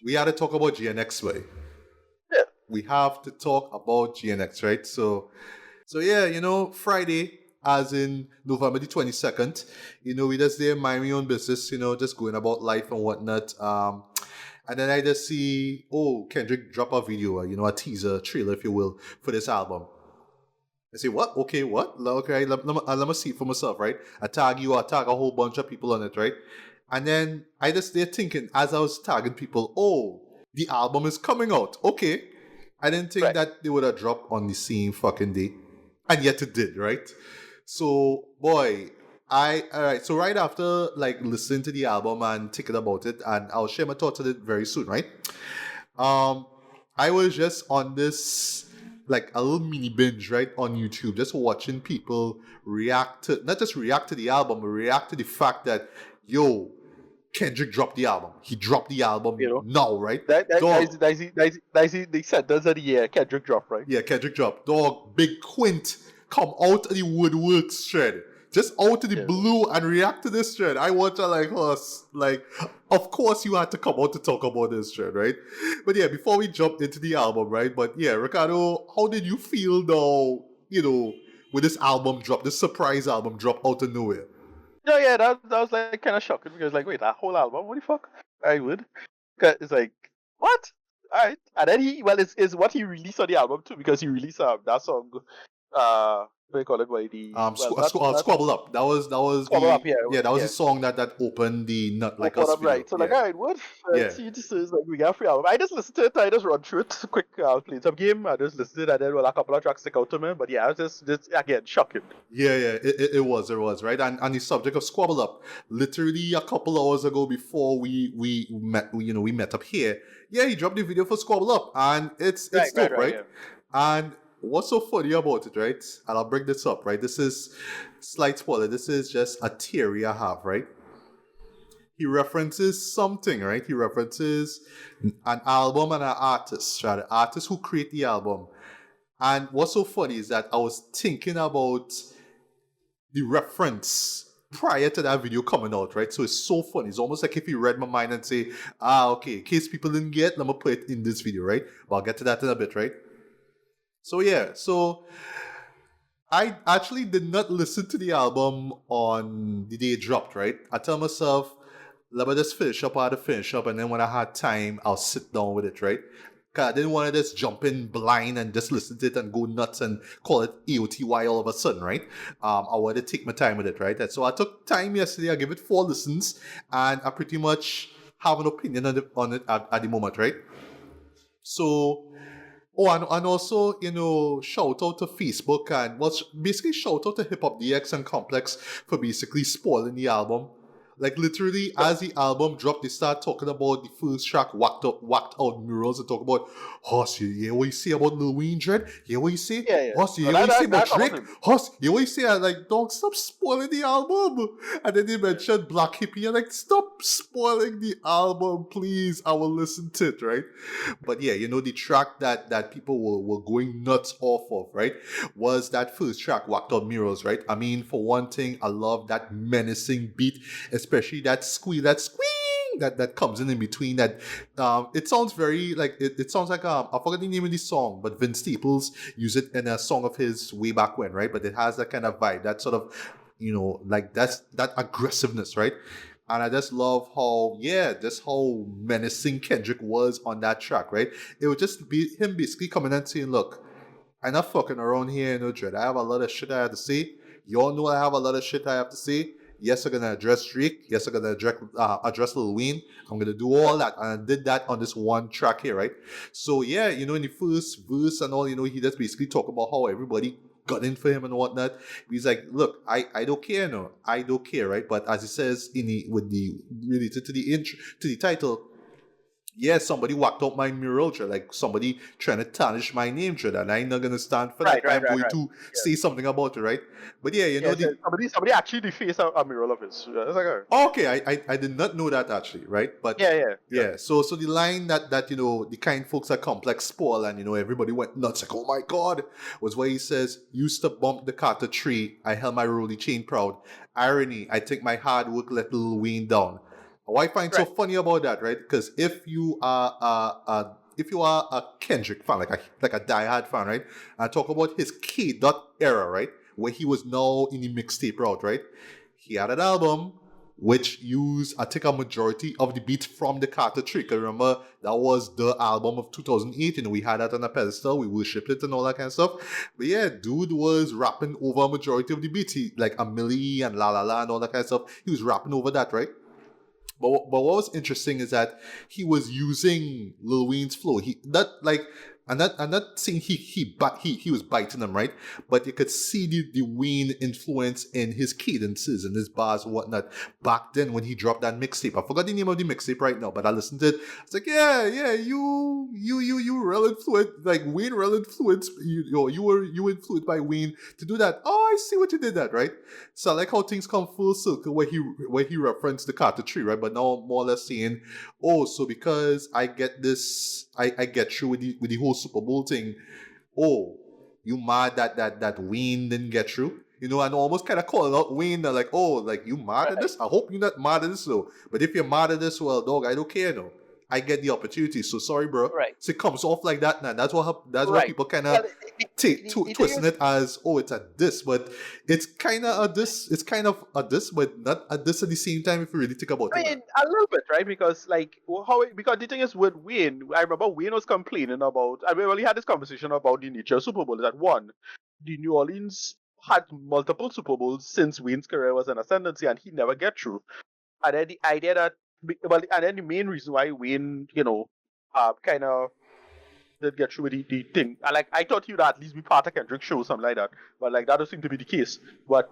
we had to talk about GNX, way. Yeah. We have to talk about GNX, right? So yeah, Friday, as in November the 22nd, we just there mind my own business, just going about life and whatnot. And then I just see, Kendrick drop a video, a teaser, trailer, if you will, for this album. I say, what? Okay, what? Okay, let me see it for myself, right? I tag you, I tag a whole bunch of people on it, right? And then I just there thinking, as I was tagging people, the album is coming out. Okay. I didn't think Right. that they would have dropped on the same fucking day. And yet it did, right? So, boy, alright, so right after like listening to the album and thinking about it, and I'll share my thoughts on it very soon, right? I was just on this like a little mini binge, right, on YouTube, just watching people react to not just react to the album, but react to the fact that Kendrick dropped the album. He dropped the album You know, now, right? that's Dog. the sentence of the year. Kendrick drop, right? Yeah, Kendrick dropped. Dog, Big Quint come out of the woodworks thread. Just out of the Yeah. blue and react to this thread. I watch it like us. Like, of course you had to come out to talk about this thread, right? But yeah, before we jump into the album, right? But yeah, Ricardo, how did you feel though, with this album drop, this surprise album drop out of nowhere? No, yeah, that was like kind of shocking because like, wait, that whole album, what the fuck? I would. 'Cause it's like, what? Alright. And then it's what he released on the album too, because he released that song, what do you call it, by the Squabble Up. That was Squabble Up, that was yeah. the song that opened the Not Like Open Us up, video. right. So like, Yeah. alright, what? Yeah. See, this is like we got a free album. I just listened to it. I just run through it quick. I'll play some game. I just listened to it, and then a couple of tracks stick out to me. But yeah, I was just again shocking. Yeah, it was, right? And the subject of Squabble Up, literally a couple hours ago before we met, we met up here. Yeah, he dropped the video for Squabble Up, and it's dope, right? Yeah. And what's so funny about it, right? And I'll bring this up, right? This is slight spoiler. This is just a theory I have, right? He references something, right? He references an album and an artist, right? The artist who create the album. And what's so funny is that I was thinking about the reference prior to that video coming out, right? So it's so funny. It's almost like if you read my mind and say, okay, in case people didn't get, let me put it in this video, right? But I'll get to that in a bit, right? So yeah, so I actually did not listen to the album on the day it dropped, right? I tell myself, let me just finish up, I had to finish up, and then when I had time, I'll sit down with it, right? Because I didn't want to just jump in blind and just listen to it and go nuts and call it AOTY all of a sudden, right? I wanted to take my time with it, right? And so I took time yesterday, I gave it 4 listens, and I pretty much have an opinion on it at the moment, right? So, and also, shout out to Facebook and basically shout out to Hip Hop DX and Complex for basically spoiling the album. Like literally, as the album dropped, they start talking about the first track, whacked out murals, and talk about, Hoss, you hear what you say about Lil Wayne, Dread? You hear what you say? Yeah. Hoss, you hear what you say about Drake? Hoss, you hear what you say? I'm like, dog, stop spoiling the album. And then they mentioned Black Hippie. I'm like, stop spoiling the album, please. I will listen to it, right? But yeah, the track that people were going nuts off of, right, was that first track, Whacked Out Murals, right? I mean, for one thing, I love that menacing beat, especially that squeal that comes in between. That it sounds very like it sounds like I forgot the name of the song, but Vince Staples used it in a song of his way back when, right? But it has that kind of vibe, that sort of like that aggressiveness, right? And I just love how menacing Kendrick was on that track, right? It would just be him basically coming and saying, look, I'm not fucking around here, Dread. I have a lot of shit I have to say. You all know I have a lot of shit I have to say. Yes, I'm gonna address Drake. Yes, I'm gonna address Lil Wayne. I'm gonna do all that, and I did that on this one track here, right? So yeah, in the first verse and all, he just basically talk about how everybody got in for him and whatnot. He's like, look, I don't care, no, I don't care, right? But as he says related to the title. Yeah, somebody whacked out my mural, like somebody trying to tarnish my name, and I'm not gonna stand for that. I'm going to say something about it, right? But yeah, somebody actually defaced a mural of his. It's like, okay, I did not know that actually, right? But yeah. So the line that the kind folks at Complex spoil and everybody went nuts, like, oh my god, was where he says, used to bump the Carter tree, I held my rolly chain proud. Irony, I think my hard work let Lil Wayne down. What I find so funny about that, right? Because if you are a Kendrick fan, like a diehard fan, right? And talk about his K Dot era, right? Where he was now in the mixtape route, right? He had an album which used, I think, a majority of the beats from the Carter Trick. I remember that was the album of 2008, and we had that on a pedestal. We worshipped it and all that kind of stuff. But yeah, dude was rapping over a majority of the beats. Like a Millie and La La La and all that kind of stuff. He was rapping over that, right? But what was interesting is that he was using Lil Wayne's flow. I'm not saying he was biting them, right? But you could see the Wayne influence in his cadences and his bars and whatnot back then when he dropped that mixtape. I forgot the name of the mixtape right now, but I listened to it. It's like, yeah, you real influence, like Wayne real influence. You were influenced by Wayne to do that. Oh, I see what you did that, right? So I like how things come full circle where he referenced the Carter tree, right? But now more or less saying, oh, so because I get this, I get through with the whole Super Bowl thing. Oh, you mad that Wayne didn't get through? You know, and almost kind of calling out Wayne, like, oh, like, you mad at this? I hope you're not mad at this, though. But if you're mad at this, well, dog, I don't care, though. I get the opportunity, so sorry, bro. Right. So it comes off like that now. That's what people kind of twisting it as, oh, it's a diss, but it's kind of a diss. It's kind of a diss, but not a diss at the same time. If you really think about it, I mean, a little bit, right? Because because the thing is with Wayne, I remember Wayne was complaining about. I mean, well, he had this conversation about the nature of Super Bowl. That one, the New Orleans had multiple Super Bowls since Wayne's career was an ascendancy, and he never get through. And then the idea that, and then the main reason why Wayne, kind of did get through with the thing. I thought he would at least be part of Kendrick's show, something like that. But that doesn't seem to be the case. But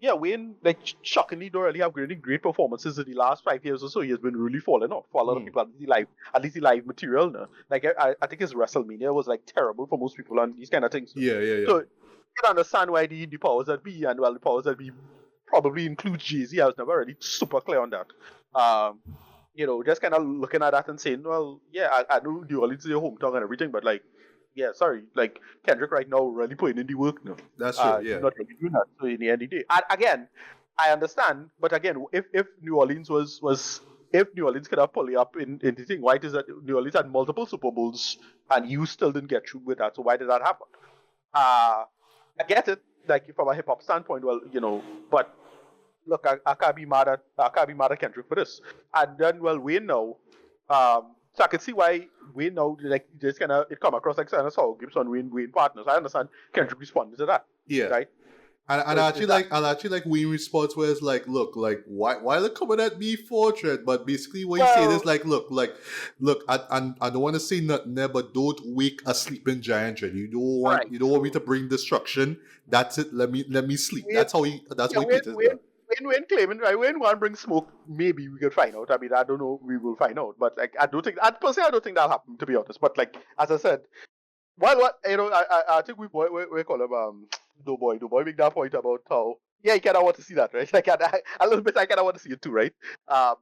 Wayne, shockingly don't really have great performances in the last 5 years or so. He has been really falling off for a lot of people, at least the live material now. I think his WrestleMania was terrible for most people and these kind of things. Yeah. So you can understand why the powers that be, and the powers that be probably includes Jay-Z. I was never really super clear on that. Just kind of looking at that and saying, well, yeah, I know New Orleans is your hometown and everything, but Kendrick right now really putting in the work now. That's true, yeah. He's not really doing that. So in the end of the day, and again, I understand, but again, if New Orleans if New Orleans could have pulled it up in the thing, why is that New Orleans had multiple Super Bowls and you still didn't get through with that? So why did that happen? I get it, from a hip hop standpoint, but look, I can't be mad at Kendrick for this. And then, Wayne now, so I can see why Wayne now, just kind of, it come across like Saul Gibson, Wayne partners. I understand Kendrick responded to that. Yeah. Right? And I actually like Wayne response where it's like, look, why they coming at me for it? But basically what he's saying is look, I don't want to say nothing there, but don't wake a sleeping giant. You don't want me to bring destruction. That's it. Let me sleep. That's how he put it. Wayne claiming, right? Wayne want to bring smoke. Maybe we could find out. I mean, I don't know. We will find out. But I don't think that'll happen, to be honest. But as I said, I think we call him Doughboy. Doughboy make that point about how you kind of want to see that, right? A little bit. I kind of want to see it too, right? I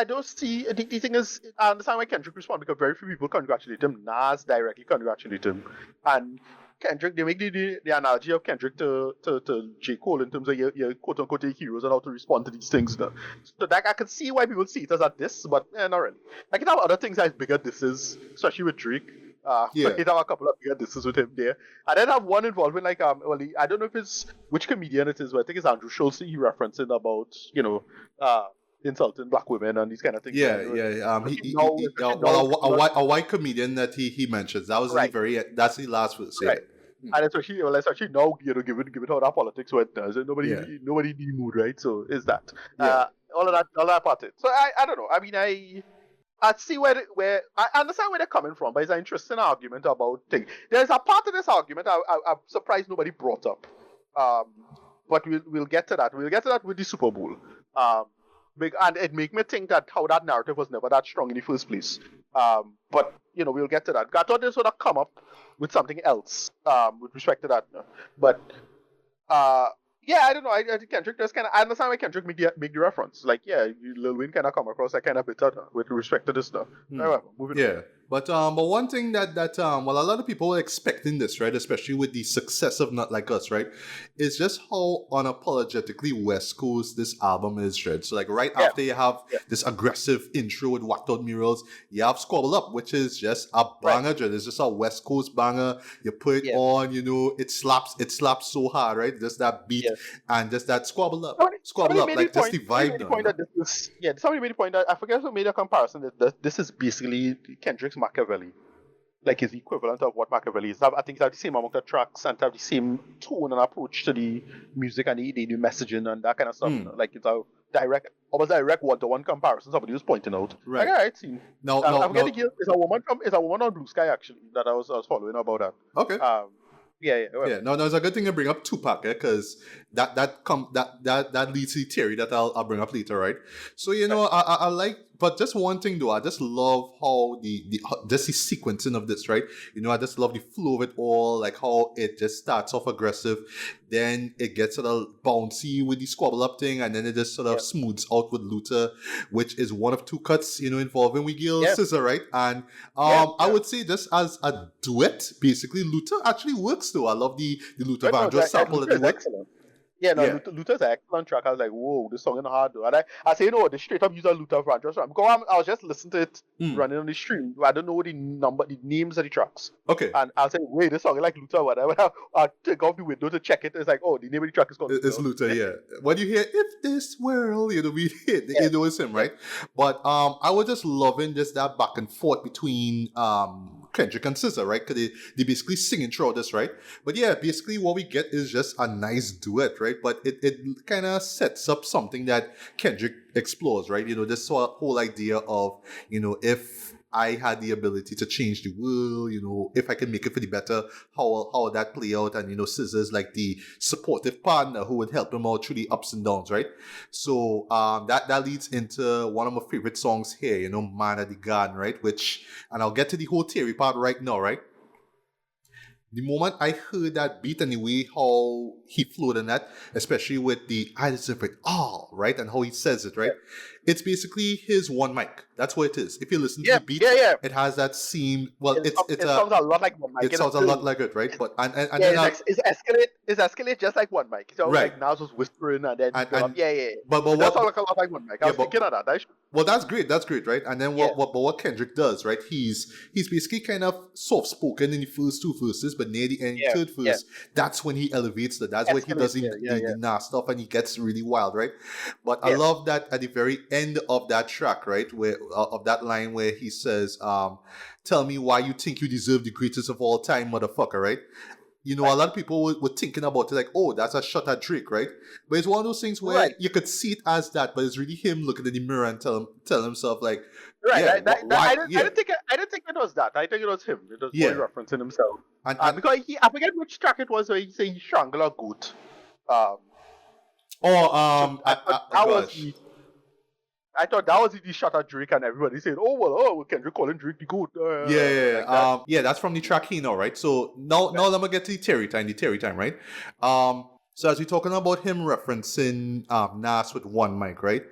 don't see. The thing is, I understand why Kendrick responded because very few people congratulate him. Nas directly congratulate him, and Kendrick, they make the analogy of Kendrick to J. Cole in terms of your quote unquote heroes and how to respond to these things. So I can see why people see it as a diss, but not really. I can have other things as bigger disses, especially with Drake. I can have a couple of bigger disses with him there. I then have one involving I don't know if it's which comedian it is, but I think it's Andrew Schultz he referencing about insulting black women and these kind of things. A white comedian that he mentions. That was that's the last verse. Right. And especially now, given how that politics went, nobody in the mood, right? So is that all that part of it. So I don't know. I mean, I see where I understand where they're coming from, but it's an interesting argument about things. There's a part of this argument I'm surprised nobody brought up. But we'll get to that. We'll get to that with the Super Bowl. And it make me think that how that narrative was never that strong in the first place. But we'll get to that. I thought this would have come up with something else with respect to that. But Yeah, I don't know. I think Kendrick does kind of. I understand why Kendrick make the reference. Like, yeah, Lil Wayne kind of come across like kind of bitter with respect to this stuff. However, moving on. Yeah. But one thing well, a lot of people were expecting this, right? Especially with the success of Not Like Us, right? Is just how unapologetically West Coast this album is, right? So like right Yeah. after you have Yeah. this aggressive intro with Whacked Out Murals, you have Squabble Up, which is just a banger, right? It's just a West Coast banger. You put it on, you know, it slaps so hard, right? Just that beat and just that Squabble Up, like just the vibe. Somebody made the point that I forget who made a comparison that this is basically Kendrick's Machiavelli. Like his equivalent of what Machiavelli is. I think it's have the same amount of tracks and have the same tone and approach to the music and the messaging and that kind of stuff. You know? Like it's a almost direct one-to-one comparison. Somebody was pointing out. Right. Like, all right, see. I forget the girl. It's a woman on Blue Sky actually that I was following about that. Okay. No, it's a good thing to bring up Tupac, because that leads to the theory that I'll bring up later, right? So you know, I like, but just one thing though, I just love how just the sequencing of this, right? You know, I just love the flow of it all, like how it just starts off aggressive, then it gets sort of bouncy with the Squabble Up thing, and then it just sort of smooths out with Luther, which is one of two cuts, you know, involving Wiggle Scissor, right? And I would say just as a duet, basically, Luther actually works though. I love the Luther Vandross sample that works. Yeah, Luther's an excellent track. I was like, whoa, this song is hard though. And I say, the straight up use of Luther Vandross. Because I was just listening to it running on the stream. I don't know the names of the tracks. Okay. And I'll say, wait, this song is like Luther. Whatever. I take off the window to check it. It's like, oh, the name of the track is called Luther. It's Luther, yeah. When you hear "If This World," you know, you know it's him, right? But I was just loving just that back and forth between Kendrick and SZA, right? Because they basically singing throughout this, right? But yeah, basically what we get is just a nice duet, right? But it kind of sets up something that Kendrick explores, right? You know, this whole idea of, you know, if I had the ability to change the world, you know, if I can make it for the better, how would that play out? And, you know, SZA's like the supportive partner who would help him out through the ups and downs, right? So that leads into one of my favorite songs here, you know, Man of the Garden, right? And I'll get to the whole theory part right now, right? The moment I heard that beat and the way how he flowed in that, especially with the I deserve it all, right? And how he says it, right? It's basically his one mic. That's what it is. If you listen to the beat, it has that same. Well, it sounds a lot like one mic. It sounds a lot like it, right? But it's escalate just like one mic. So like Nas was whispering and then But that sounds like a lot like one mic. I was thinking of that. Well, that's great, right? And then what Kendrick does, right? He's basically kind of soft spoken in the first two verses, but near the end, third verse, that's when he elevates that. That's when he does the Nas stuff and he gets really wild, right? But I love that at the very end of that track, right, where of that line where he says, "Tell me why you think you deserve the greatest of all time, motherfucker," right? You know, a lot of people were thinking about it like, oh, that's a shot at Drake, right? But it's one of those things where you could see it as that, but it's really him looking in the mirror and tell himself like, I didn't think it was that. I think it was him. It was boy referencing himself. And because I forget which track it was where he said he strangled a goat. I thought that was the shot at Drake and everybody said, Kendrick calling Drake the goat. That's from the track he know, right? So now let me get to the theory time, right? So as we're talking about him referencing Nas with one mic, right?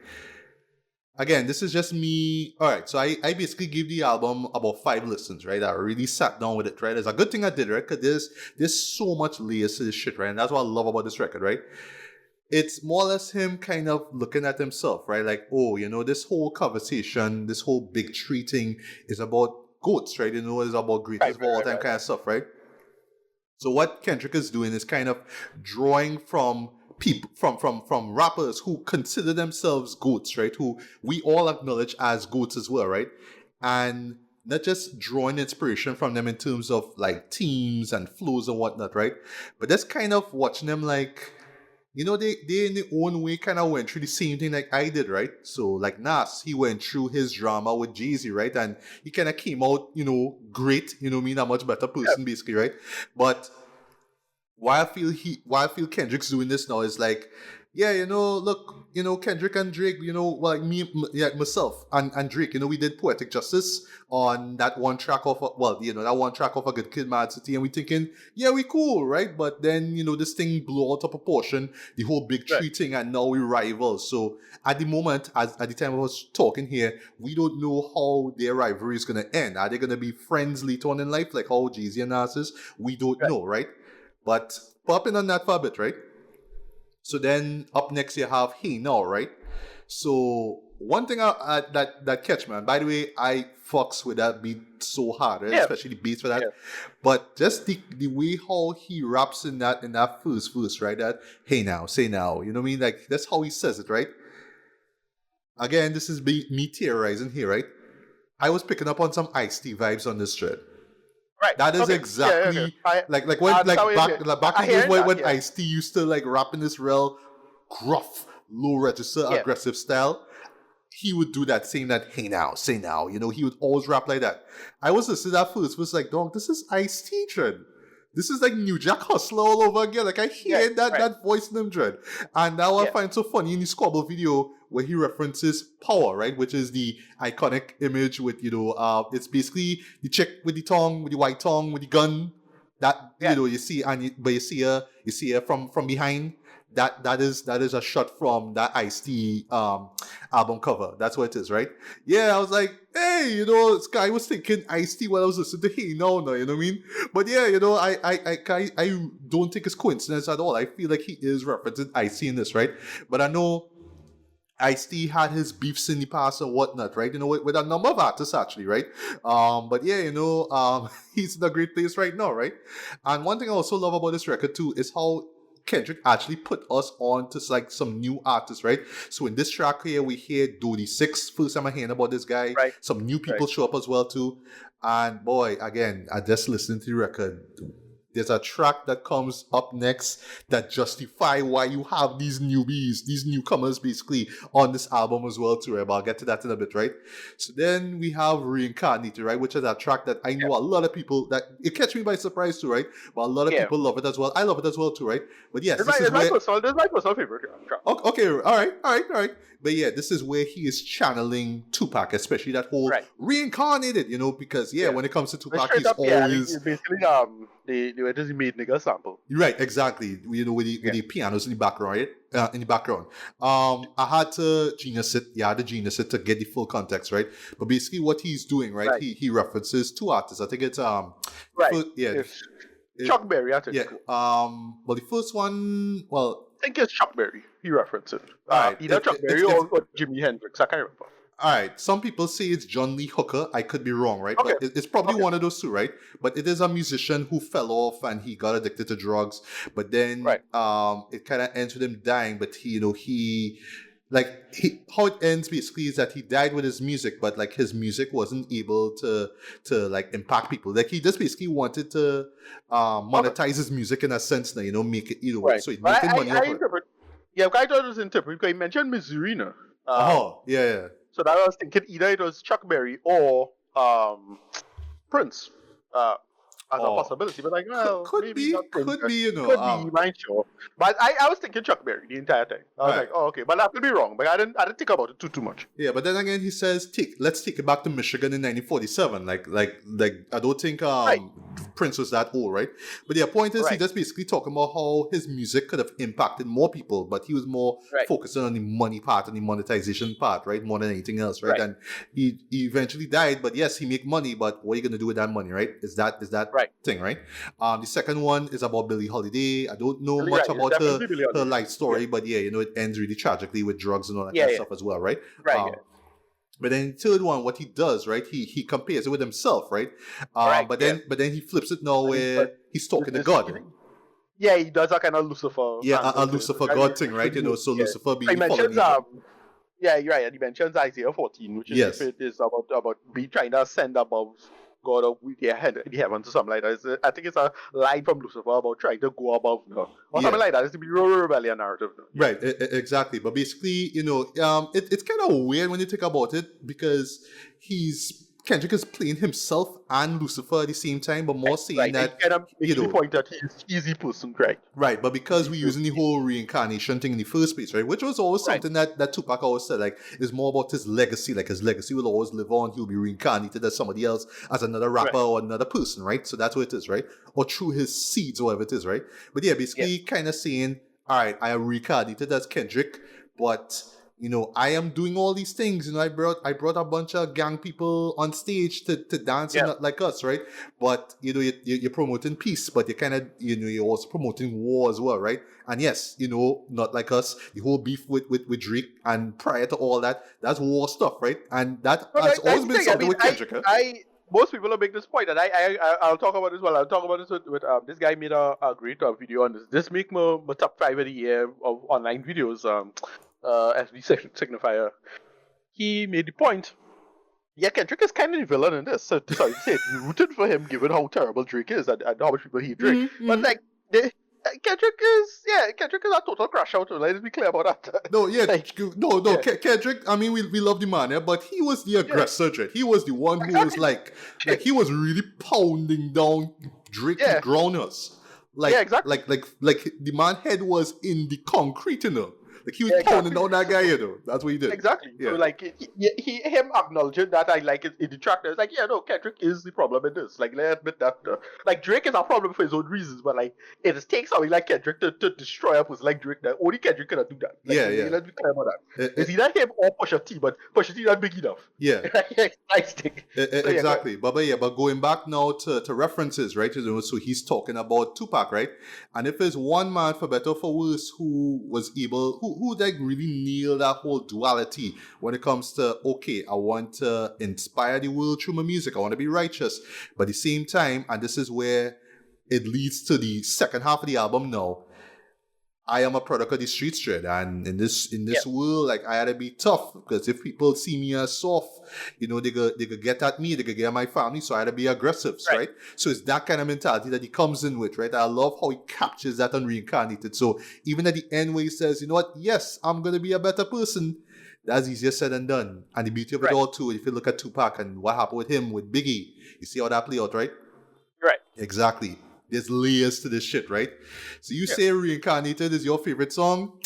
Again, this is just me. All right, so I basically give the album about 5 listens, right? I really sat down with it, right? It's a good thing I did, right? Because there's so much layers to this shit, right? And that's what I love about this record, right? It's more or less him kind of looking at himself, right? Like, oh, you know, this whole conversation, this whole big tree thing is about goats, right? You know, it's about greatest of all time kind of stuff, right? So what Kendrick is doing is kind of drawing from people, from rappers who consider themselves goats, right? Who we all acknowledge as goats as well, right? And not just drawing inspiration from them in terms of like themes and flows and whatnot, right? But just kind of watching them like, you know, they in their own way kind of went through the same thing like I did, right? So like Nas, he went through his drama with Jay-Z, right? And he kind of came out, you know, great, you know what I mean, a much better person basically, right? But why I feel Kendrick's doing this now is like, Yeah, look, Kendrick and Drake, well, like me, yeah, myself and Drake, we did Poetic Justice on that one track of, that one track of A Good Kid, Mad City, and we thinking, yeah, we cool, right? But then, this thing blew out of proportion, the whole Big Right. Tree thing, and now we rivals. So at the moment, at the time I was talking here, we don't know how their rivalry is going to end. Are they going to be friends later on in life, like how Jay-Z and Nas is? We don't know, right? But popping on that for a bit, right? So then up next you have Hey Now, right? So one thing that catch me, and by the way, I fucks with that beat so hard, right? Yeah. Especially the beats for that. Yeah. But just the way how he raps in that first verse, right? That hey now, say now, you know what I mean? Like that's how he says it, right? Again, this is me theorizing here, right? I was picking up on some Ice-T vibes on this thread. Right. That is Okay. exactly Yeah, okay. like when understand what you're saying. back I in those hear when that, yeah. Ice-T used to like rap in this real gruff, low register, Yeah. aggressive style. He would do that, saying that, hey now, say now. He would always rap like that. I was listening to that first, was like, dog, this is Ice-T trend. This is like New Jack Hustler all over again. Like I hear that voice in them dread. And now I find so funny in the Squabble video where he references Power, right? Which is the iconic image with, it's basically the chick with the tongue, with the white tongue, with the gun. That you see, but you see her from behind. That is a shot from that Ice-T album cover. That's what it is, right? Yeah, I was like, hey, I was thinking Ice-T while I was listening to Hey Now, you know what I mean? But yeah, I don't think it's coincidence at all. I feel like he is referencing Ice-T in this, right? But I know Ice-T had his beefs in the past and whatnot, right? With a number of artists actually, right? But yeah, he's in a great place right now, right? And one thing I also love about this record too is how Kendrick actually put us on to like some new artists, right? So in this track here, we hear Dodie Six. First time I hearing about this guy. Right. Some new people show up as well too. And boy, again, I just listened to the record. There's a track that comes up next that justify why you have these newbies, these newcomers basically on this album as well too, right? But I'll get to that in a bit, right? So then we have Reincarnated, right? Which is a track that I know a lot of people, that it catch me by surprise too, right? But a lot of people love it as well. I love it as well too, right? But yes, this is my personal favorite track. Okay, all right. But yeah, this is where he is channeling Tupac, especially that whole reincarnated, because when it comes to Tupac, he's always basically the made nigga sample. Right, exactly. With the pianos in the background, right? In the background. I had to genius it. Yeah, I had to genius it to get the full context, right? But basically, what he's doing, right? He references two artists. I think it's Chuck Berry, I think. Yeah. Well, the first one, I think it's Chuck Berry. He referenced it. Either Chuck Berry or Jimi Hendrix. I can't remember. All right. Some people say it's John Lee Hooker. I could be wrong, right? Okay. But it's probably one of those two, right? But it is a musician who fell off and he got addicted to drugs. But then it kind of ends with him dying. But how it ends basically is that he died with his music, but like his music wasn't able to like impact people. Like he just basically wanted to monetize his music in a sense, now, make it either way. So he's making money off it. Yeah, I thought it was interpreted because he mentioned Missouri. Yeah. So that I was thinking either it was Chuck Berry or Prince as a possibility. But could be, right, sure. But I was thinking Chuck Berry the entire time. I was like, oh, okay, but I could be wrong. But I didn't think about it too much. Yeah, but then again, he says, let's take it back to Michigan in 1947. Like I don't think Prince was that old, right? But the point is, he just basically talking about how his music could have impacted more people, but he was more focusing on the money part and the monetization part, right? More than anything else, right? And he eventually died, but yes, he make money, but what are you gonna do with that money, right? Is that thing, right? The second one is about Billie Holiday. I don't know much about her life story, but yeah, it ends really tragically with drugs and all that kind of stuff as well, right? But then the third one, what he does, right? He compares it with himself, right? But then he flips it now where he's talking to God. Yeah, he does that kind of Lucifer. Yeah, a Lucifer God thing, right? So Lucifer being mentions yeah, you're right. And he mentions Isaiah 14, which is about be trying to ascend above God of the heavens or something like that. I think it's a line from Lucifer about trying to go above God or something like that. It's the rebellion narrative. Right, exactly. But basically, it's kind of weird when you think about it because he's Kendrick is playing himself and Lucifer at the same time, but more saying right. that, Kind of you making the know, point that he's easy person, right? right, but because we're Easy using the person. whole reincarnation thing in the first place, right, which was always Right. something that Tupac always said, like, is more about his legacy. Like, his legacy will always live on. He'll be reincarnated as somebody else, as another rapper Right. or another person, right? So that's what it is, right? Or through his seeds, or whatever it is, right? But yeah, basically kind of saying, all right, I am reincarnated as Kendrick, but you know, I am doing all these things. You know, I brought a bunch of gang people on stage to dance and Yeah. not like us, right? But you know, you're promoting peace, but you kind of, you know, you're also promoting war as well, right? And yes, you know, not like us, the whole beef with Drake, and prior to all that, that's war stuff, right? And that But has I always been think, something with Kendrick, huh? most people will make this point, and I'll talk about this. Well, I'll talk about this with this guy made a great video on this. This make my top 5 of the year of online videos. SB signifier. He made the point. Yeah, Kendrick is kind of the villain in this. So, sorry to say it, we rooted for him given how terrible Drake is and how much people hate Drake. But like, Kendrick is a total crash out. Let's be clear about that. No, yeah, Like, no. Kendrick, I mean, we love the man, yeah, but he was the aggressor, Drake. He was the one who was like he was really pounding down Drake to ground us. Like, exactly. like the man head was in the concrete, you know. Like he was exactly. pounding down that guy, you know. That's what he did. Exactly. Yeah. So like him acknowledging that I like it in the track. It's like, yeah, no, Kendrick is the problem in this. Like, let's admit that. Like Drake is a problem for his own reasons, but like it just takes something like Kendrick to destroy a person like Drake. That only Kendrick cannot do that. Like, let's be clear about that. It's either him or Pusha T, but Pusha T not big enough. Yeah. Nice thing. Exactly. But going back now to references, right? You know, so he's talking about Tupac, right? And if there's one man, for better or for worse, who was able, who like really nailed that whole duality when it comes to, okay, I want to inspire the world through my music, I want to be righteous, but at the same time, and this is where it leads to the second half of the album now, I am a product of the streets, Dread, and in this world, like, I had to be tough, because if people see me as soft, you know, they could get at me, they could get at my family, so I had to be aggressive, right? So it's that kind of mentality that he comes in with, right? I love how he captures that on Reincarnated. So even at the end where he says, you know what, yes, I'm going to be a better person, that's easier said than done. And the beauty of it all, too, if you look at Tupac and what happened with him, with Biggie, you see how that play out, right? Right. Exactly. There's layers to this shit, right? So you say Reincarnated is your favorite song.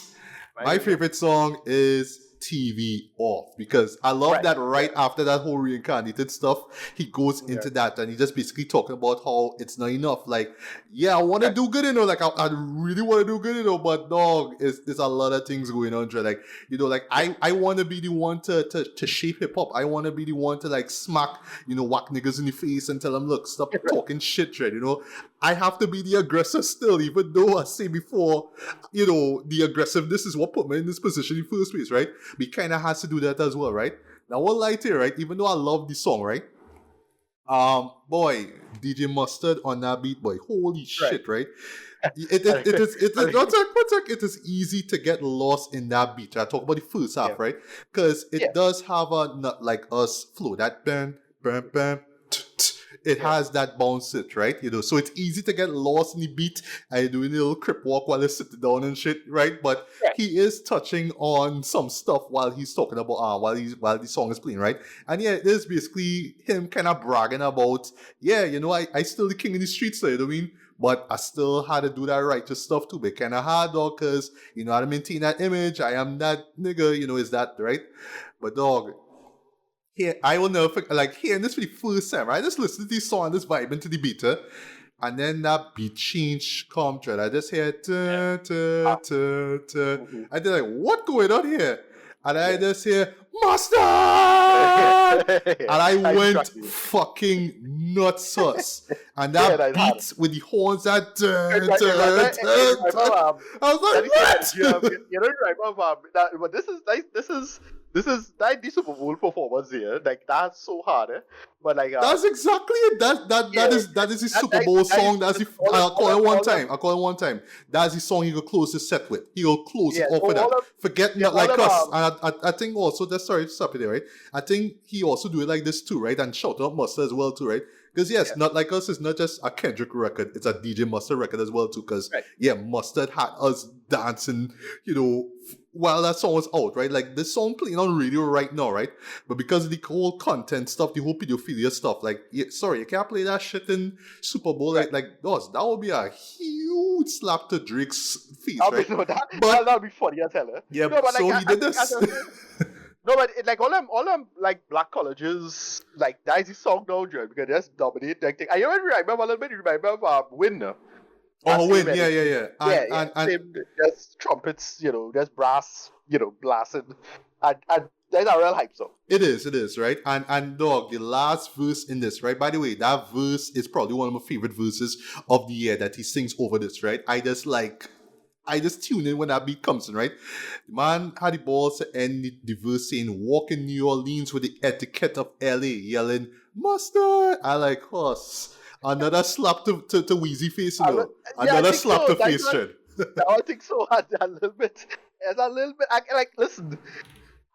My favorite song is TV Off, because I love that after that whole Reincarnated stuff, he goes into that and he just basically talking about how it's not enough. Like, yeah, I want to do good, you know, like I really want to do good, you know, but dog, there's a lot of things going on, like, you know, like I want to be the one to shape hip hop. I want to be the one to like smack, you know, whack niggas in the face and tell them, look, stop talking shit, right? You know, I have to be the aggressor still, even though I say before, you know, the aggressiveness is what put me in this position in the first place, right? But he kind of has to do that as well, right? Now, one light here, right? Even though I love the song, right? Boy, DJ Mustard on that beat, boy, holy shit, right? It is easy to get lost in that beat. I talk about the first half, right? Because it does have a Not Like Us flow, that bam, bam, bam. It has that bounce it, right? You know, so it's easy to get lost in the beat and doing a little crip walk while he's sitting down and shit, right? But he is touching on some stuff while he's talking about while the song is playing, right? And yeah, it is basically him kind of bragging about, yeah, you know, I still the king in the streets, you know what I mean? But I still had to do that righteous stuff too. But kind of hard, dog, because, you know, I had to maintain that image. I am that nigga, you know, is that right? But dog, here, I will never forget, like, hearing this for the first time, right? I just listen to this song, this vibe into the beat, and then that beat change come through. I just hear, and then like, what going on here? And I just hear, Mustard! And I went fucking nuts. And that beat with the horns that I was like, what? You don't remember that, but this is the Super Bowl performance here. Like, that's so hard, But like, that's exactly it. That is his Super Bowl song. That's the I'll call it one time. That's the song he will close his set with. He will close it off with that. Forget Not Like Us. And I think also sorry to stop you there, right? I think he also do it like this too, right? And shout out Mustard as well too, right? Because yes, Not Like Us is not just a Kendrick record; it's a DJ Mustard record as well too. Because Right. yeah, Mustard had us dancing, while that song was out, right? Like this song playing on radio right now, right? But because of the whole content stuff, the whole pedophilia stuff, like, sorry, you can't play that shit in Super Bowl. Right. Like, that would be a huge slap to Drake's face, I right? mean, no, But that would be funny as hell. yeah, No, but so like, he did this. No, but like all them like black colleges, like that is the song now, Joe, because that's dominate that thing. I even remember a little bit. Remember Win. Oh, Win, yeah. And Same, there's trumpets, there's brass, blasting, and that's a real hype song. It is, right? And dog, the last verse in this, right? By the way, that verse is probably one of my favorite verses of the year that he sings over this, right? I just tune in when that beat comes in, right? The man had the balls to end the verse saying, walk in New Orleans with the etiquette of LA, yelling, mustard! I like, horse. Another slap to Wheezy face, Another slap to face, Trent. I think so. A little bit. It's a little bit. Listen,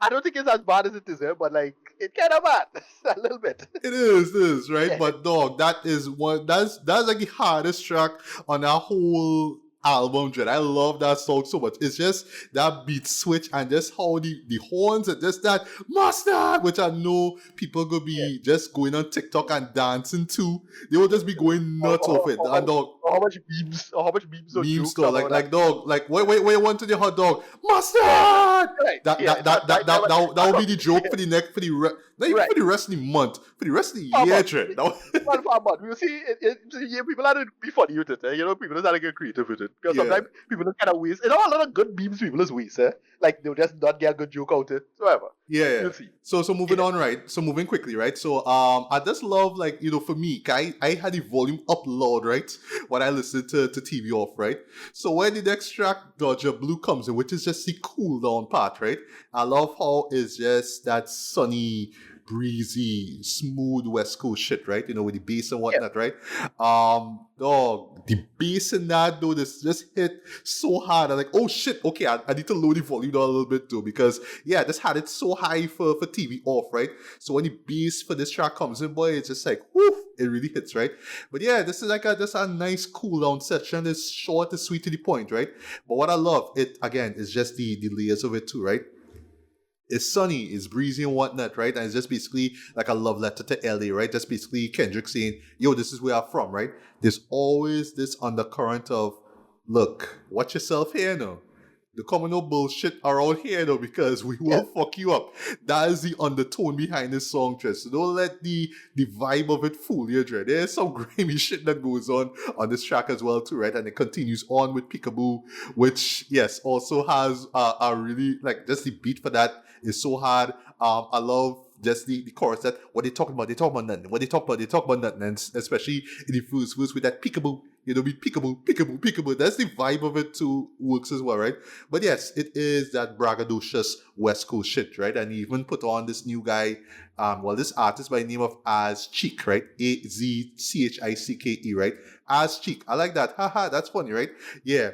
I don't think it's as bad as it is, but like, it's kind of bad. A little bit. It is, right? Yeah. But dog, that's like the hardest track on that whole album, Dread. I love that song so much. It's just that beat switch and just how the horns and just that mustard, which I know people could be just going on TikTok and dancing to. They will just be going nuts off it. And dog, how much memes like dog, like wait, you want to the hot dog mustard? Right. That will be the joke for the next for the rest of the month, for the rest of the year, Dread. We'll see. People are to be funny with it. People are not get creative with it. Because sometimes people don't kind of waste. A lot of good memes people just waste. Like they'll just not get a good joke out of it. Whatever. Yeah. You'll see. So moving on, right? So moving quickly, right? So I just love, like, for me, I had the volume up loud, right? When I listened to TV off, right? So when the next track, Dodger Blue, comes in, which is just the cool down part, right? I love how it's just that sunny, breezy, smooth West Coast shit, right? With the bass and whatnot, right? Dog, the bass in that, though, this just hit so hard. I'm like, oh shit, okay, I need to lower the volume down a little bit too, because this had it so high for TV off, right? So when the bass for this track comes in, boy, it's just like, whoo, it really hits, right? But yeah, this is like just a nice cool down section. It's short, it's sweet to the point, right? But what I love, it again, is just the layers of it too, right? It's sunny, it's breezy and whatnot, right? And it's just basically like a love letter to LA, right? Just basically Kendrick saying, yo, this is where I'm from, right? There's always this undercurrent of, look, watch yourself here now. There come no bullshit around here though, because we will fuck you up. That is the undertone behind this song, Dre. So don't let the vibe of it fool you, Dre. There's some grimy shit that goes on this track as well too, right? And it continues on with Peekaboo, which, yes, also has a really, like, just the beat for that is so hard. I love just the chorus that what they talking about nothing. What they talk about nothing, and especially in the first verse with that peekaboo, be peekaboo. That's the vibe of it too, works as well, right? But yes, it is that braggadocious West Coast shit, right? And he even put on this new guy, this artist by the name of Az Cheek, right? AZCHICKE, right? Az Cheek. I like that. Haha, that's funny, right? Yeah.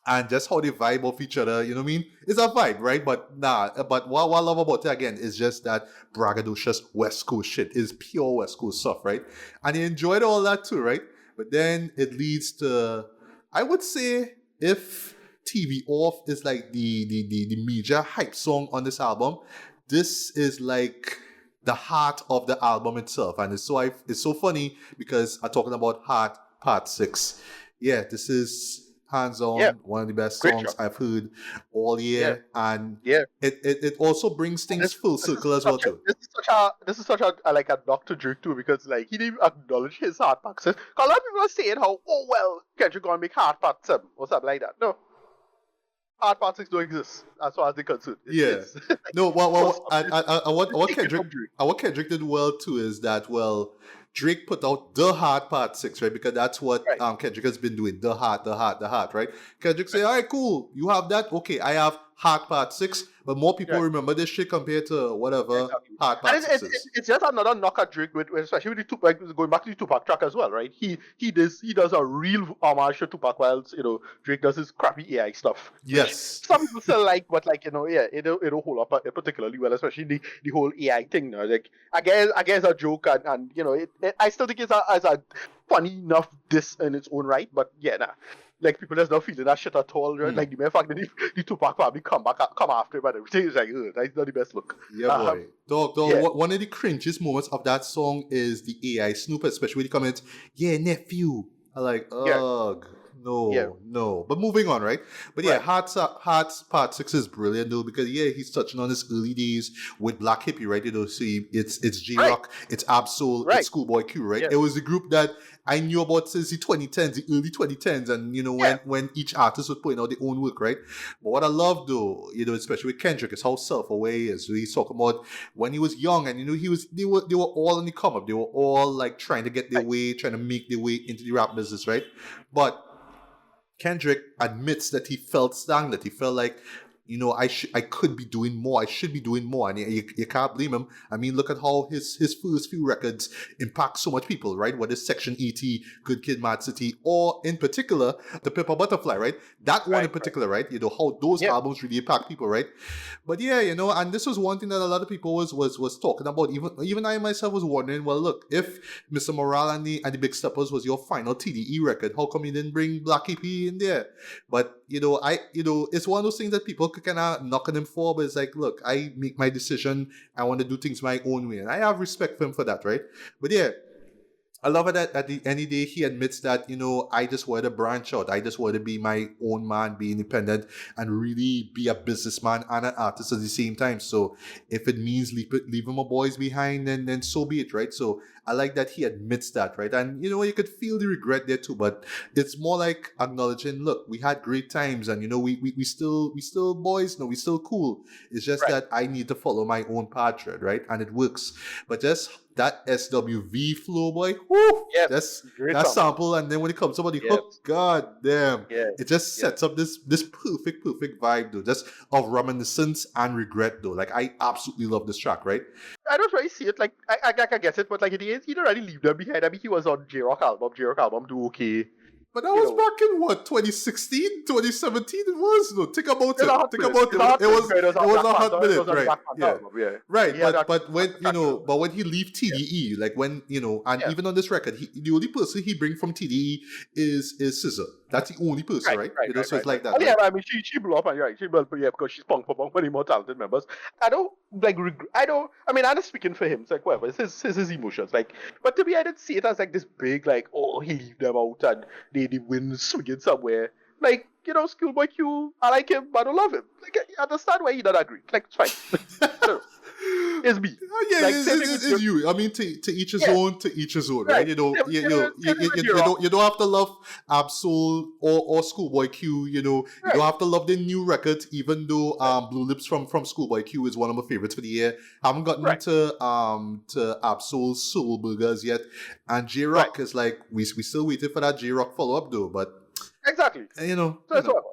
And just how they vibe off each other, you know what I mean? It's a vibe, right? But what I love about it, again, is just that braggadocious West Coast shit. It's pure West Coast stuff, right? And he enjoyed all that too, right? But then it leads to, I would say, if TV Off is like the major hype song on this album, this is like the heart of the album itself. And it's so funny because I'm talking about Heart Part 6. Yeah, this is hands on, one of the best songs I've heard all year, and it also brings things full circle as well too. This is such a like a Dr. Drake too, because like he didn't acknowledge his Heart Part 6. Cause a lot of people are saying how Kendrick gonna make Heart Part 7 or something like that. No, Heart Part 6 don't exist as far as they're concerned. No, what Kendrick did well too is that, well, Drake put out the Heart Part 6, right? Because that's what Kendrick has been doing. The heart, right? Kendrick say, all right, cool. You have that? Okay, I have Heart Part 6, But more people Right. remember this shit compared to whatever Exactly. Hard And Part it's, 6 it's, is. it's just another knock at Drake, especially with the Tupac, going back to the Tupac track as well, right? He does a real homage to Tupac, whilst Drake does his crappy AI stuff, which Yes. some people still like, but like it don't hold up particularly well, especially the whole AI thing. Now, like I guess a joke, and I still think it's a funny enough diss in its own right, but yeah, nah. Like people just not feeling that shit at all, right? Like the mere fact that the Tupac family come after him and everything is like, that's not the best look. Yeah, boy. Dog, Yeah. one of the cringiest moments of that song is the AI snooper, especially with the comment, yeah, nephew. I like, Yeah. ugh, Yeah. no. But moving on, right? But yeah, Right. Hearts Part 6 is brilliant, though, because, yeah, he's touching on his early days with Black Hippie, right? See, it's Right. J-Rock, it's Absol, Right. it's Schoolboy Q, right? Yeah. It was the group that I knew about since the 2010s, the early 2010s, and, when each artist was putting out their own work, right? But what I love, though, especially with Kendrick, is how self-aware he is. He's talking about when he was young, and they were all in the come up. They were all like trying to get their Right. way, trying to make their way into the rap business, right? But Kendrick admits that he felt stagnant. He felt like, I could be doing more. I should be doing more. And you can't blame him. I mean, look at how his first few records impact so much people, right? Whether it's Section 80, Good Kid, Mad City, or in particular, The Pimp a Butterfly, right? That one in particular, right? How those albums really impact people, right? But yeah, and this was one thing that a lot of people was talking about. Even I myself was wondering, well, look, if Mr. Morale and the Big Steppers was your final TDE record, how come you didn't bring Black EP in there? But it's one of those things that people could kind of knock on him for, but it's like, look, I make my decision. I want to do things my own way, and I have respect for him for that, right? But yeah, I love it that at the end of the day, he admits that, I just want to branch out. I just want to be my own man, be independent, and really be a businessman and an artist at the same time. So if it means leaving my boys behind, then so be it, right? So I like that he admits that, right? And, you could feel the regret there too, but it's more like acknowledging, look, we had great times, and, we still boys, we still cool. It's just Right. that I need to follow my own path, right? And it works. But just that SWV flow, boy, whoo, Yes. that's Great that song. sample, and then when it comes about the Yes. hook, god damn, Yeah. it just sets up this perfect vibe, though, just of reminiscence and regret, though. Like, I absolutely love this track, right? I don't really see it. Like I get it, but like he don't really leave them behind. I mean, he was on J-Rock album, do okay. But that was back in what, 2016, 2017 it was? No, think about it. It was a hot minute, right? Yeah. Right, but when but when he leave TDE, like when and even on this record, the only person he bring from TDE is SZA. That's the only person, right? So it's like that. Oh yeah, I mean she blew up, and right, she blew up, yeah, because she's punk one of the more talented members. I don't like I mean, I'm not speaking for him. It's like whatever, it's his emotions. Like, but to me, I didn't see it as like this big, like, oh, he leave them out and the wind swinging somewhere. Like, Schoolboy Q, I like him, but I don't love him. Like, I understand why he don't agree. Like, it's fine. It's me. Yeah, like, it's you. I mean, to each his own. To each his own, right? You don't have to love Absol or Schoolboy Q. You don't have to love the new records, even though Blue Lips from Schoolboy Q is one of my favorites for the year. Haven't gotten to Absol's Soul Burgers yet, and J Rock is like we still waiting for that J Rock follow up though, but exactly. So that's what.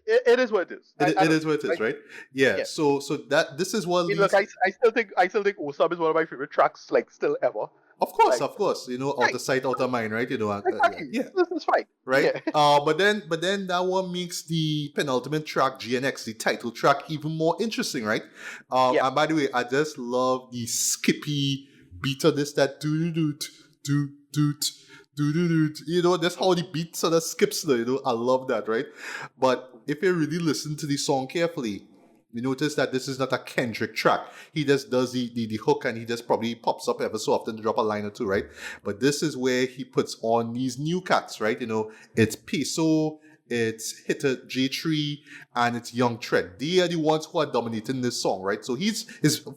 It is what it is. It is what it is, right? Yeah. So that this is what. Look, I still think Osam is one of my favorite tracks, like, still ever. Of course. Out of sight, out of mind, right? Exactly. Yeah. This is fine. Right. Yeah. But then that one makes the penultimate track, GNX, the title track, even more interesting, right? And by the way, I just love the skippy beat of this, that do-do-doot, do-doot. That's how the beat sort of skips there, I love that, right? But if you really listen to the song carefully, you notice that this is not a Kendrick track. He just does the hook, and he just probably pops up ever so often to drop a line or two, right? But this is where he puts on these new cats, right? It's Peso, it's Hitter J3, and it's Young Tread. They are the ones who are dominating this song, right? So he's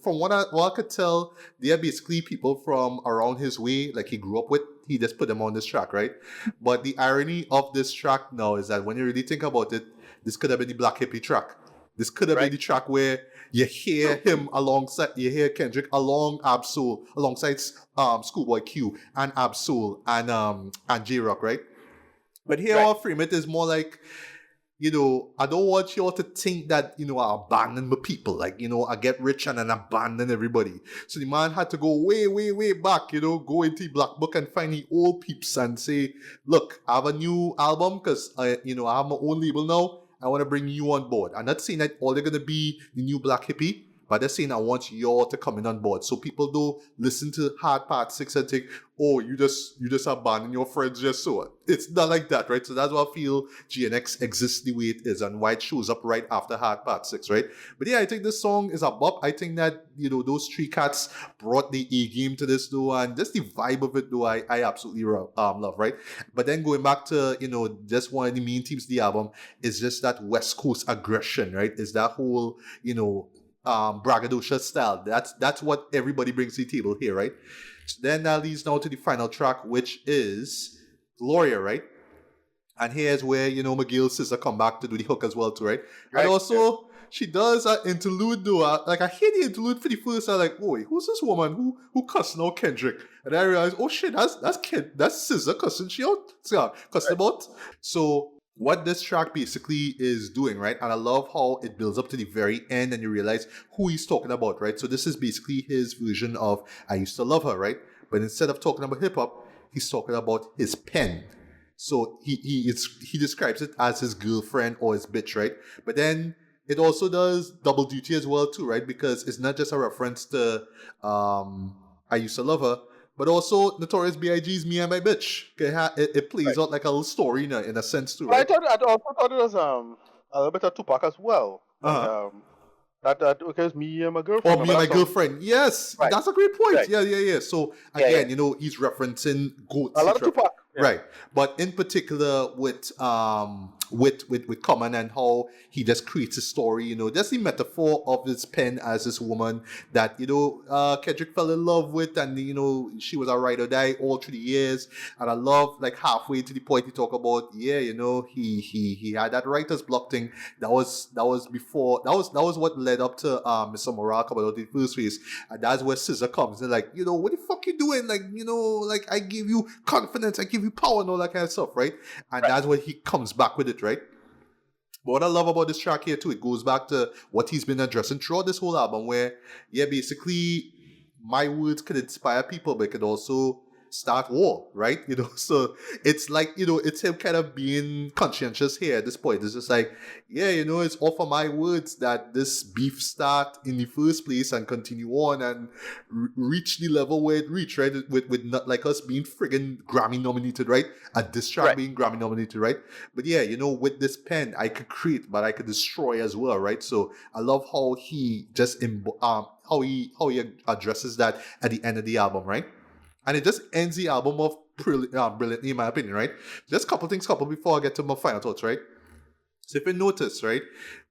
from what I could tell, they are basically people from around his way, like he grew up with. He just put them on this track, right? But the irony of this track now is that when you really think about it, this could have been the Black Hippie track. This could have been the track where you hear him you hear Kendrick alongside Schoolboy Q and Absol and J-Rock, right? But here I'll frame it is more like I don't want y'all to think that, I abandon my people. Like, I get rich and then abandon everybody. So the man had to go way, way, way back, go into the black book and find the old peeps and say, look, I have a new album because, I have my own label now. I want to bring you on board. I'm not saying that all they're going to be the new black hippie, but they're saying I want y'all to come in on board. So people don't listen to Hard Part 6 and think, oh, you just abandon your friends just so. It's not like that, right? So that's why I feel GNX exists the way it is and why it shows up right after Hard Part 6, right? But yeah, I think this song is a bop. I think that, those three cats brought the A game to this though, and just the vibe of it though, I absolutely love, right? But then going back to, just one of the main themes of the album is just that West Coast aggression, right? Is that whole, braggadocious style. That's what everybody brings to the table here, right? So then that leads now to the final track, which is Gloria, right? And here's where, McGill's sister come back to do the hook as well too, right? And also, she does an interlude though. I hear the interlude for the first time, like, wait, who's this woman who cussing out Kendrick? And I realized, oh shit, that's SZA cussing she out, cussing about. So what this track basically is doing, right? And I love how it builds up to the very end and you realize who he's talking about, right? So this is basically his version of I Used to Love Her, right? But instead of talking about hip hop, he's talking about his pen. So he describes it as his girlfriend or his bitch, right? But then it also does double duty as well too, right? Because it's not just a reference to I Used to Love Her, but also Notorious B.I.G.'s Me and My Bitch. It plays out like a little story in a sense too, right? I also thought it was a little bit of Tupac as well. Uh-huh. That because me and my girlfriend. Oh, Me and My Girlfriend. Yes, right. That's a great point. Right. Yeah. So again, he's referencing goats. A lot of Tupac. Yeah. Right. But in particular with Common and how he just creates a story, just the metaphor of his pen as this woman that, Kendrick fell in love with and, she was a ride or die all through the years. And I love like halfway to the point he talk about, he had that writer's block thing. That was before, that was what led up to Mr. Morale coming out in the first place. And that's where SZA comes. They're like, what the fuck you doing? Like, like I give you confidence, I give you power and all that kind of stuff, right? And that's when he comes back with it, right? But what I love about this track here too, it goes back to what he's been addressing throughout this whole album where, basically my words could inspire people, but it could also start war, right? So it's like, it's him kind of being conscientious here at this point. It's just like, it's all for my words that this beef start in the first place and continue on and reach the level where it reached, right? With not like us being friggin' Grammy nominated, right? And this track being Grammy nominated, right? But with this pen, I could create, but I could destroy as well, right? So I love how he just, how he addresses that at the end of the album, right? And it just ends the album off brilliantly, in my opinion, right? Just a couple things before I get to my final thoughts, right? So if you notice, right,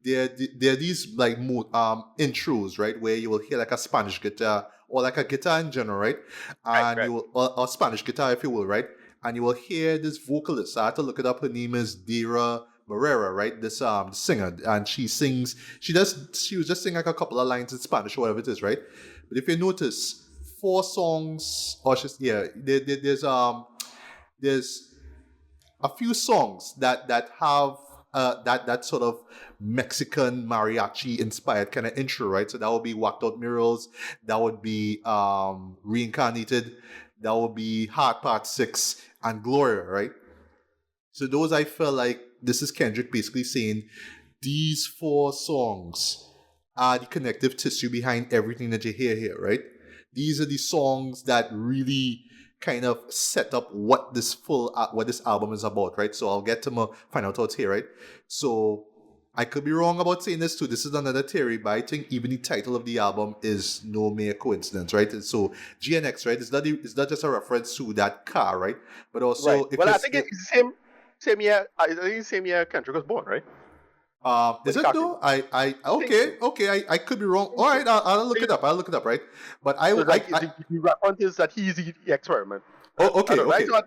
there are these like intros, right, where you will hear like a Spanish guitar or like a guitar in general, right? And you will, or Spanish guitar, if you will, right? And you will hear this vocalist. I had to look it up. Her name is Dara Barrera, right? This singer, and she was just singing like a couple of lines in Spanish or whatever it is, right? But if you notice, 4 songs, or just there's a few songs that have that sort of Mexican mariachi inspired kind of intro, right? So that would be Whacked Out Murals, that would be Reincarnated, that would be Hard Part 6 and Gloria, right? So those, I felt like this is Kendrick basically saying these 4 songs are the connective tissue behind everything that you hear here, right? These are the songs that really kind of set up what this album is about, right? So I'll get to my final thoughts here, right? So I could be wrong about saying this too. This is another theory, but I think even the title of the album is no mere coincidence, right? And so GNX, right? It's not just a reference to that car, right? But also, I think it's the same year. I think it's the same year Kendrick was born, right? Is it though? I could be wrong. All right, I'll look it up. Right? But the reference is that he's the experiment. Oh, okay. I got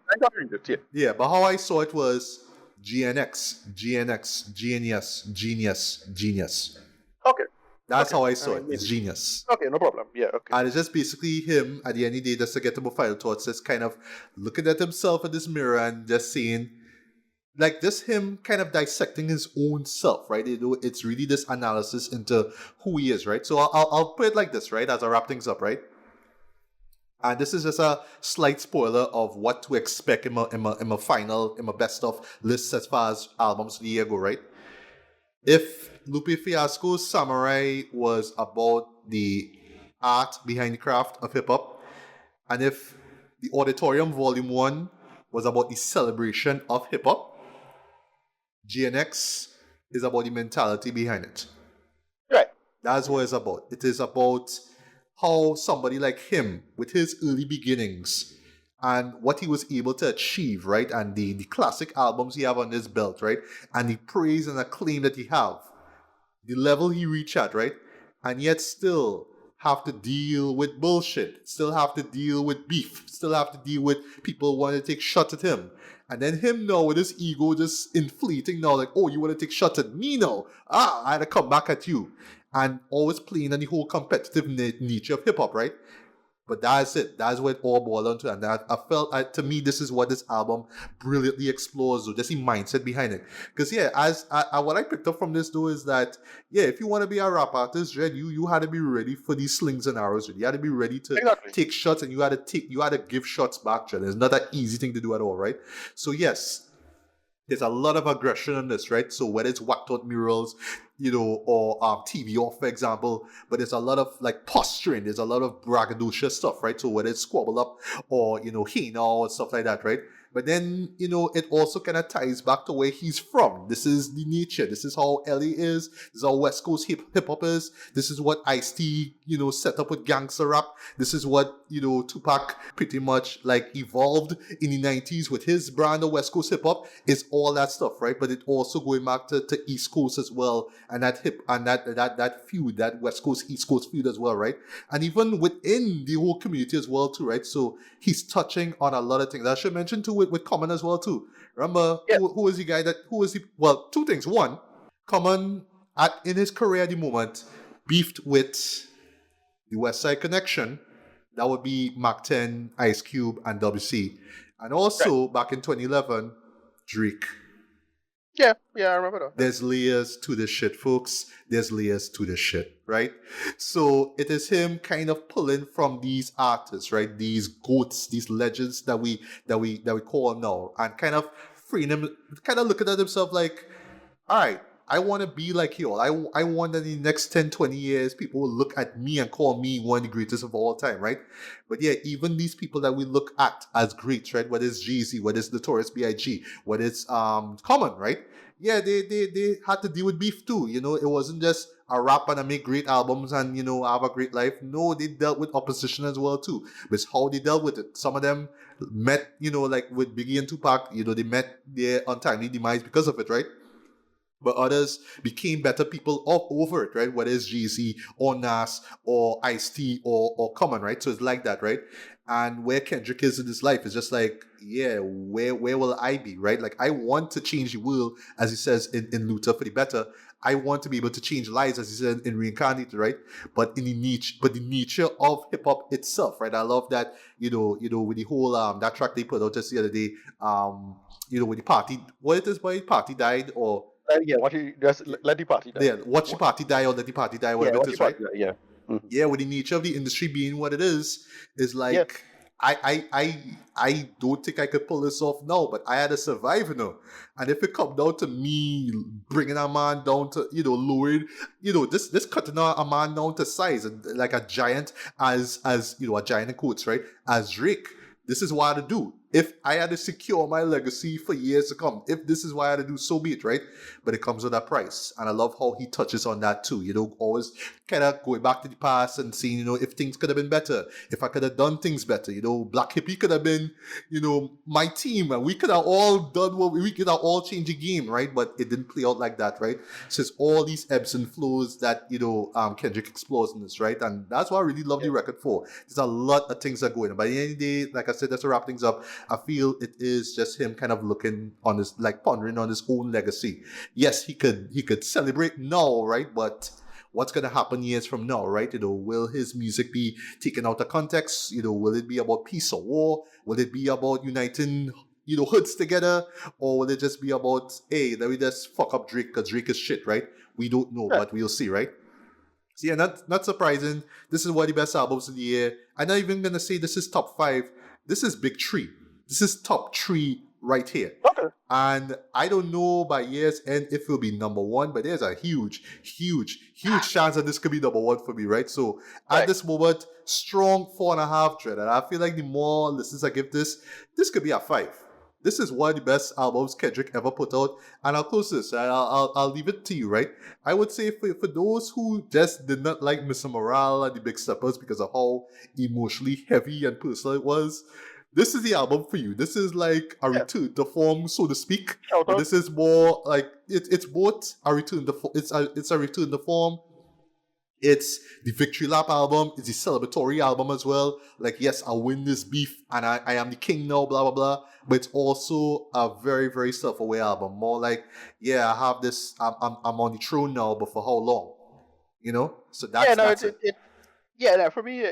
it. Yeah, but how I saw it was GNX, genius. Okay. That's how I saw it. It's genius. Okay, no problem. Yeah, okay. And it's just basically him at the end of the day, just to get to my final thoughts, just kind of looking at himself in this mirror and just saying, like this him kind of dissecting his own self, right? It's really this analysis into who he is, right? So I'll put it like this, right? As I wrap things up, right? And this is just a slight spoiler of what to expect in my best of list as far as albums of the year go, right? If Lupe Fiasco's Samurai was about the art behind the craft of hip hop, and if the Auditorium Volume 1 was about the celebration of hip hop, GNX is about the mentality behind it. Right. That's what it's about. It is about how somebody like him, with his early beginnings and what he was able to achieve, right? And the classic albums he have on his belt, right? And the praise and acclaim that he have, the level he reached at, right? And yet still have to deal with bullshit, still have to deal with beef, still have to deal with people wanting to take shots at him. And then him now with his ego just inflating now, like, oh, you want to take shots at me now? I had to come back at you. And always playing on the whole competitive nature of hip hop, right? But that's it. That's what it all boiled down to. And I felt, to me, this is what this album brilliantly explores, though, just the mindset behind it. Because, yeah, what I picked up from this, though, is that, yeah, if you want to be a rap artist, Red, you had to be ready for these slings and arrows, Red. You had to be ready to take shots, and you had to give shots back, Red. It's not an easy thing to do at all, right? So, yes, there's a lot of aggression in this, right? So whether it's whacked out murals, or TV off, for example, but there's a lot of like posturing, there's a lot of braggadocious stuff, right? So whether it's squabble up or, hey now, or stuff like that, right? But then, it also kind of ties back to where he's from. This is the nature. This is how LA is. This is how West Coast hip-hop is. This is what Ice-T, set up with gangster rap. This is what, Tupac pretty much like evolved in the 90s with his brand of West Coast hip-hop. It's all that stuff, right? But it also going back to East Coast as well. And that that feud, that West Coast, East Coast feud as well, right? And even within the whole community as well, too, right? So he's touching on a lot of things. I should mention, too, with Common as well, too. Remember, who was the guy well, two things. One, Common, in his career at the moment, beefed with the West Side Connection. That would be Mac 10, Ice Cube, and WC. And also, back in 2011, Drake. Yeah, I remember that. There's layers to this shit, folks. There's layers to this shit, right? So it is him kind of pulling from these artists, right? These goats, these legends that we call now, and kind of freeing him, kind of looking at himself like, all right, I want to be like you all. I want that in the next 10, 20 years, people will look at me and call me one of the greatest of all time, right? But yeah, even these people that we look at as greats, right? Whether it's Jeezy, whether it's Notorious B.I.G., whether it's Common, right? Yeah, they had to deal with beef too. It wasn't just a rap and a make great albums and, have a great life. No, they dealt with opposition as well too. But it's how they dealt with it. Some of them met, like with Biggie and Tupac, they met their untimely demise because of it, right? But others became better people all over it, right? Whether it's Jeezy or Nas or Ice-T or Common, right? So it's like that, right? And where Kendrick is in his life is just like, yeah, where will I be, right? Like, I want to change the world, as he says in Luther, for the better. I want to be able to change lives, as he said in Reincarnated, right? But the nature of hip hop itself, right? I love that, with the whole that track they put out just the other day, with the party, what it is, why party died or. Just let the party die. Yeah, watch the party die or let the party die, whatever it is, right? Yeah. Mm-hmm. Yeah, with the nature of the industry being what it is like, I don't think I could pull this off now, but I had to survive, And if it come down to me bringing a man down to, lowered, this cutting a man down to size, like a giant as a giant in quotes, right? As Drake, this is what I had to do. If I had to secure my legacy for years to come, if this is what I had to do, so be it, right? But it comes with a price. And I love how he touches on that too. Always kind of going back to the past and seeing, if things could have been better, if I could have done things better, Black Hippie could have been, my team, and we could have all done we could have all changed the game, right? But it didn't play out like that, right? So it's all these ebbs and flows that, Kendrick explores in this, right? And that's what I really love the record for. There's a lot of things that go in. But at the end of the day, like I said, that's to wrap things up. I feel it is just him kind of looking on his, like pondering on his own legacy. Yes, he could celebrate now, right? But what's going to happen years from now, right? Will his music be taken out of context? Will it be about peace or war? Will it be about uniting, hoods together, or will it just be about, hey, let me just fuck up Drake because Drake is shit, right? We don't know, but we'll see, right? So yeah, not surprising. This is one of the best albums of the year. I'm not even gonna say this is top 5. This is big 3. This is top 3 right here. Okay. And I don't know by year's end if it'll be number 1, but there's a huge chance that this could be number 1 for me, right? So at this moment, strong 4.5 dread. And I feel like the more listens I give this could be a 5. This is one of the best albums Kendrick ever put out. And I'll close this. I'll leave it to you, right? I would say for those who just did not like Mr. Morale and the Big Steppers because of how emotionally heavy and personal it was, this is the album for you. This is like a return to form, so to speak. But this is more like it's both a return to it's a return to form. It's the Victory Lap album. It's the celebratory album as well. Like, yes, I win this beef and I am the king now, blah, blah, blah. But it's also a very, very self-aware album. More like, yeah, I have this, I'm on the throne now, but for how long? So that's it. For me,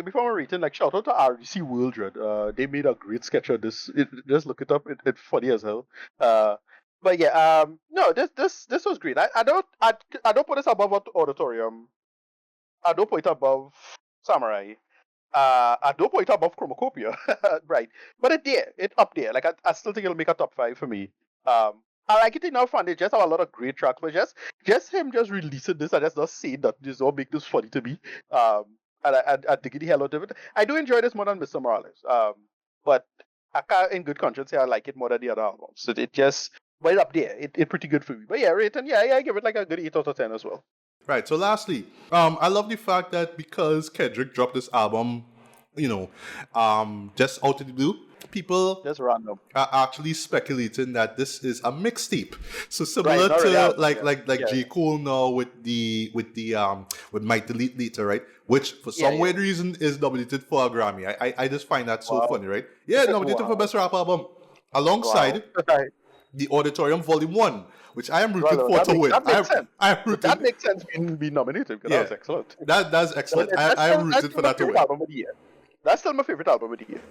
before I'm reading, like, shout out to RDC World Dread. They made a great sketch of this. Just look it up. It's funny as hell. But yeah, no, this was great. I don't put this above Auditorium. I don't put it above Samurai. I don't put it above Chromacopia, right? But it's up there. Like I still think it'll make a top 5 for me. I like it enough, and they just have a lot of great tracks. But just him just releasing this, I just not saying that this all make this funny to me. And I dig the hell out of it. I do enjoy this more than Mr. Morales. But I can't, in good conscience, say I like it more than the other albums. So it just, but it's up there. It's pretty good for me. But yeah, rating, I give it like a good 8 out of 10 as well. Right. So lastly, I love the fact that because Kendrick dropped this album, just out of the blue, people just random are actually speculating that this is a mixtape. So similar to like J. Cole now with Might Delete Later, right? Which for some weird reason is nominated for a Grammy. I just find that so funny, right? Yeah, nominated for Best Rap Album alongside the Auditorium Volume 1. Which I am rooting for to win. That makes sense being nominated because that was excellent. That's excellent. I am rooting for that to win. That's still my favorite album of the year.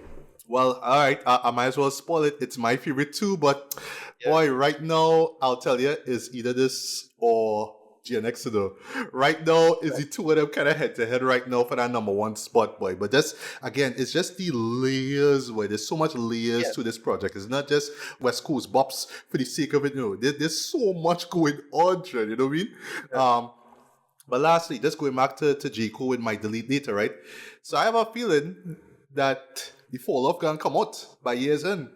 Well, all right. I might as well spoil it. It's my favorite too. But boy, right now, I'll tell you, is either this or GNX though. Right now, is the two of them kind of head to head right now for that number 1 spot, boy. But that's, again, it's just the layers, boy. There's so much layers to this project. It's not just West Coast bops for the sake of it. No, there's so much going on, you know what I mean? Yeah. But lastly, just going back to J. Cole with Might Delete Later, right? So I have a feeling that the fall off gonna come out by year's end.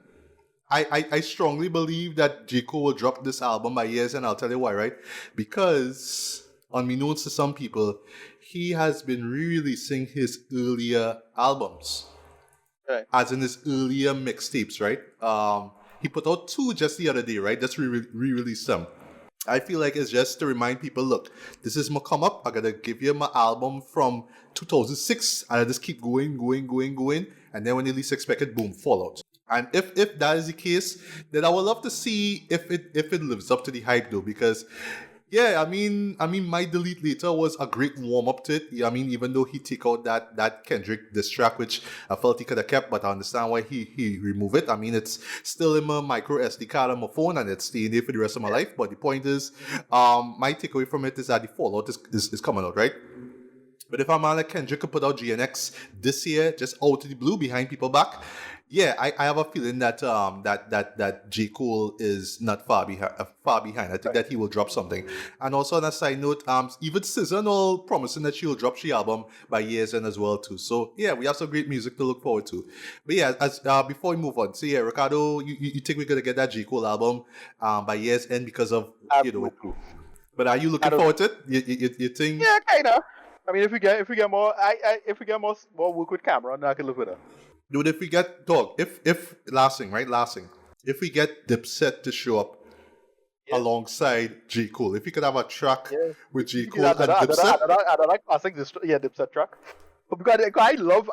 I strongly believe that J. Cole will drop this album by year's end. I'll tell you why, right? Because, unbeknownst to some people, he has been re-releasing his earlier albums. Right. As in his earlier mixtapes, right? He put out 2 just the other day, right? Just re-released them. I feel like it's just to remind people, look, this is my come up. I gotta give you my album from 2006, and I just keep going. And then when you least expect it, boom, Fallout. And if that is the case, then I would love to see if it lives up to the hype though, because I mean Might Delete Later was a great warm up to it. I mean, even though he took out that Kendrick diss track, which I felt he could have kept, but I understand why he removed it. I mean, it's still in my micro SD card on my phone and it's staying there for the rest of my life. But the point is, my takeaway from it is that the Fallout is coming out, right? But if a man like Kendrick could put out GNX this year, just out of the blue, behind people back, I have a feeling that that J. Cole is not far behind. I think that he will drop something. And also on a side note, even SZA all promising that she will drop the album by year's end as well too. So we have some great music to look forward to. But as before we move on, so Ricardo, you think we're gonna get that J. Cole album by year's end because of But are you looking forward to it? You think? Yeah, kind of. I mean, if we get more, more work with Cameron, I can live with it. Dude, if we get last thing, if we get Dipset to show up alongside J. Cole, if we could have a track with J. Cole and Dipset, I like classic Dipset track. Because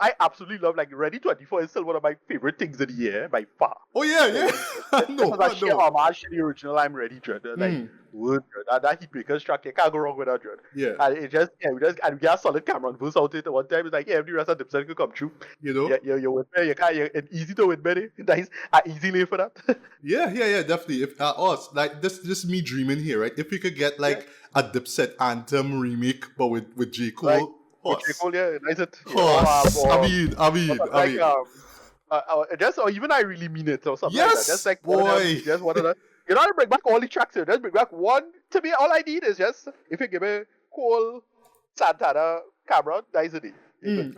I absolutely love, like, Ready 24 is still one of my favorite things of the year by far. Oh yeah, yeah. Because that shit homage to the original I'm Ready, dread. Like, word, dread. That Heatbreakers track, you can't go wrong with that, dread. Yeah. And we got solid Cameron verse out it one time. It's like, yeah, every rest of the episode could come true. You know? Yeah, you win there. It's easy to win, buddy. Nice. Easy lane for that. Yeah, definitely. If like this me dreaming here, right? If we could get like a Dipset anthem remake, but with J. Cole. Like, J. Cole, yeah, nice it. I mean. Just, or even I Really Mean It or something yes, like that. Just like boy. Just one of the, you don't bring back all the tracks here. Just bring back one. To me, all I need is just, if you give me Cole, Santana, Cameron, that is it. And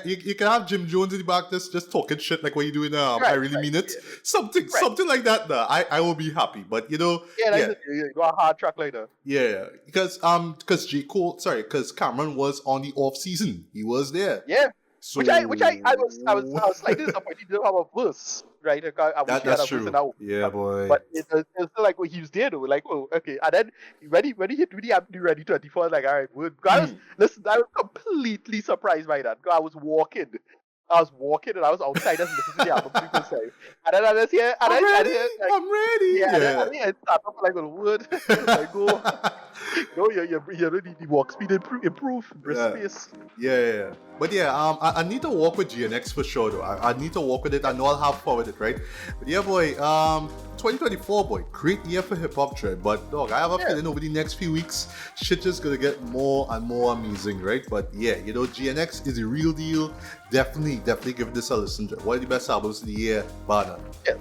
you can have Jim Jones in the back just talking shit like what you do in I Really Mean It. Yeah. Something like that. I will be happy. But you know, you got a hard track like that. Yeah, because Cameron was on the off season. He was there. Yeah. So, which I was slightly disappointed he didn't have a verse, right? That's true. Yeah, boy. But it's still like when he was there though, like, oh, okay. And then when he hit really Ready 24, like, all right, good. Listen, I was completely surprised by that. I was walking and I was outside just listening to the album people say. And then I just hear, I'm ready. Yeah, and then I start up like a word. I go, the walk speed improve, space. Yeah. But yeah, I need to walk with GNX for sure though. I need to walk with it. I know I'll have fun with it, right? But yeah, boy, 2024, boy, great year for hip hop trend. But dog, I have a feeling over the next few weeks, shit just gonna get more and more amazing, right? But yeah, you know, GNX is a real deal. Definitely give this a listen. One of the best albums of the year, bar none. Yeah.